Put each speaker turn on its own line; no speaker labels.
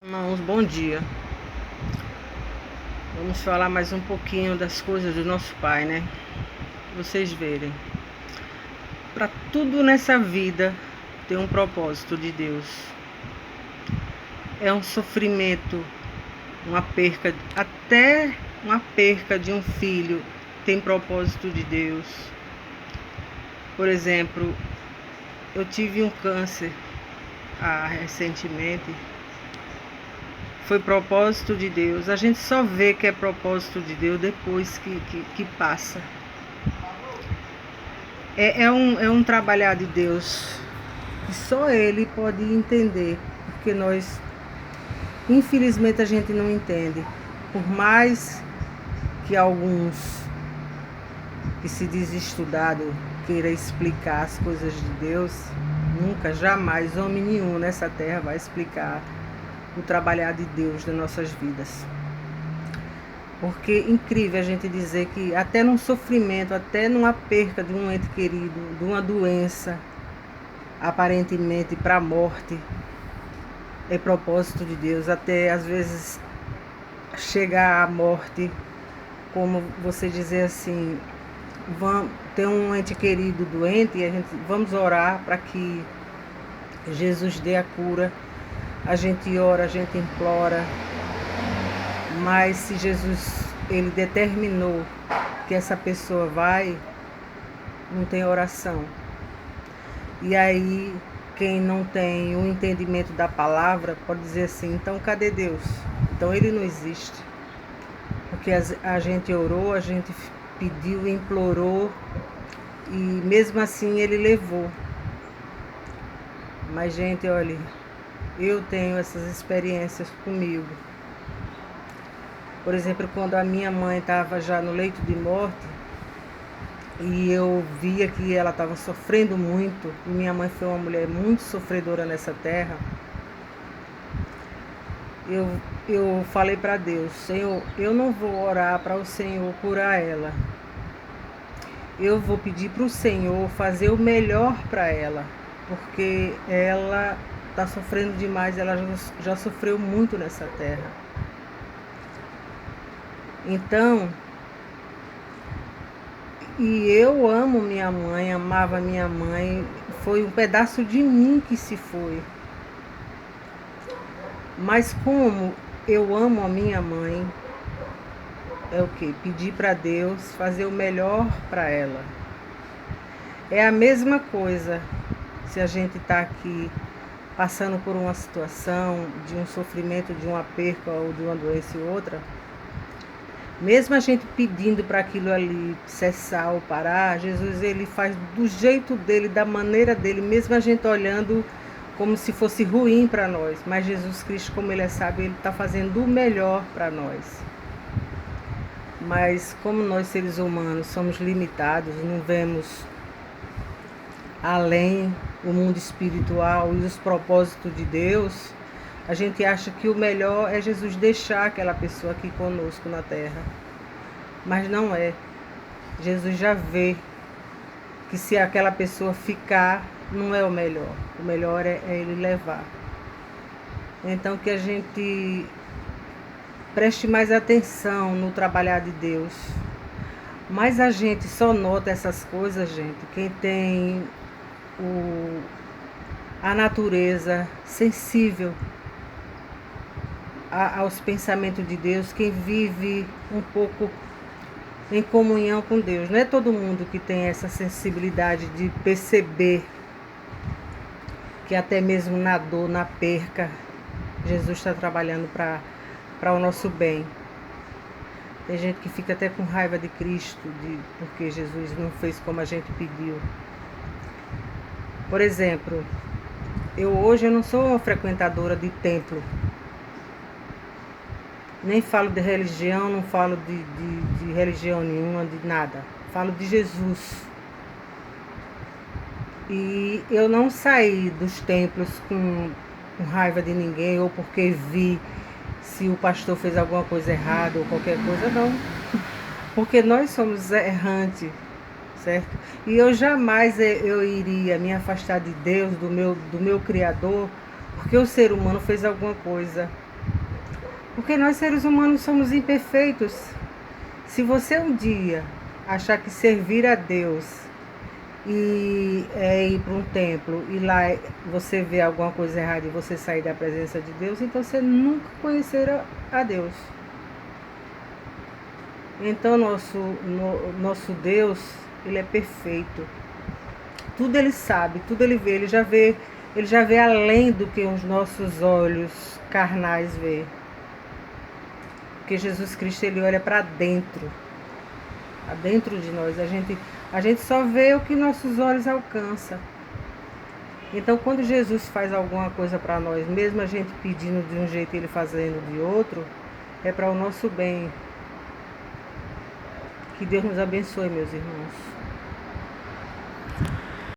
Irmãos, bom dia. Vamos falar mais um pouquinho das coisas do nosso Pai, né? Vocês verem. Para tudo nessa vida tem um propósito de Deus. É um sofrimento, uma perca, até uma perca de um filho tem propósito de Deus. Por exemplo, eu tive um câncer recentemente. Foi propósito de Deus. A gente só vê que é propósito de Deus depois que passa. É um trabalhar de Deus que só Ele pode entender, porque nós, infelizmente, a gente não entende. Por mais que alguns que se diz estudado queira explicar as coisas de Deus, nunca, jamais, homem nenhum nessa terra vai explicar o trabalhar de Deus nas nossas vidas. Porque é incrível a gente dizer que até num sofrimento, até numa perca de um ente querido, de uma doença, aparentemente para a morte, é propósito de Deus. Até às vezes chegar à morte, como você dizer assim, tem um ente querido doente e vamos orar para que Jesus dê a cura. A gente ora, a gente implora, mas se Jesus ele determinou que essa pessoa vai, não tem oração. E aí quem não tem o entendimento da palavra pode dizer assim, então cadê Deus? Então ele não existe. Porque a gente orou, a gente pediu, implorou e mesmo assim ele levou. Mas gente, olha, eu tenho essas experiências comigo. Por exemplo, quando a minha mãe estava já no leito de morte e eu via que ela estava sofrendo muito, e minha mãe foi uma mulher muito sofredora nessa terra, eu falei para Deus, Senhor, eu não vou orar para o Senhor curar ela. Eu vou pedir para o Senhor fazer o melhor para ela, porque ela está sofrendo demais, ela já sofreu muito nessa terra. Então, e eu amo minha mãe, amava minha mãe, foi um pedaço de mim que se foi. Mas como eu amo a minha mãe, é o que? Pedir para Deus fazer o melhor para ela. É a mesma coisa se a gente está aqui passando por uma situação de um sofrimento, de uma perca ou de uma doença e outra. Mesmo a gente pedindo para aquilo ali cessar ou parar, Jesus ele faz do jeito dele, da maneira dele, mesmo a gente olhando como se fosse ruim para nós. Mas Jesus Cristo, como ele é sábio, ele está fazendo o melhor para nós. Mas como nós seres humanos somos limitados, não vemos além o mundo espiritual e os propósitos de Deus, a gente acha que o melhor é Jesus deixar aquela pessoa aqui conosco na terra. Mas não é. Jesus já vê que se aquela pessoa ficar, não é o melhor. O melhor é ele levar. Então que a gente preste mais atenção no trabalhar de Deus. Mas a gente só nota essas coisas, gente, quem tem a natureza sensível aos pensamentos de Deus, quem vive um pouco em comunhão com Deus. Não é todo mundo que tem essa sensibilidade de perceber que até mesmo na dor, na perca, Jesus está trabalhando para o nosso bem. Tem gente que fica até com raiva de Cristo, porque Jesus não fez como a gente pediu. Por exemplo, hoje eu não sou uma frequentadora de templo. Nem falo de religião, não falo de religião nenhuma, de nada. Falo de Jesus. E eu não saí dos templos com raiva de ninguém, ou porque vi se o pastor fez alguma coisa errada ou qualquer coisa, não. Porque nós somos errantes, certo? E eu jamais eu iria me afastar de Deus, do meu Criador, porque o ser humano fez alguma coisa. Porque nós seres humanos somos imperfeitos. Se você um dia achar que servir a Deus e ir para um templo e lá você vê alguma coisa errada e você sair da presença de Deus, então você nunca conhecerá a Deus. Então nosso Deus, ele é perfeito. Tudo ele sabe, tudo ele já vê além do que os nossos olhos carnais vê. Porque Jesus Cristo, ele olha para dentro de nós. A gente só vê o que nossos olhos alcançam. Então, quando Jesus faz alguma coisa para nós, mesmo a gente pedindo de um jeito e ele fazendo de outro, é para o nosso bem. Que Deus nos abençoe, meus irmãos.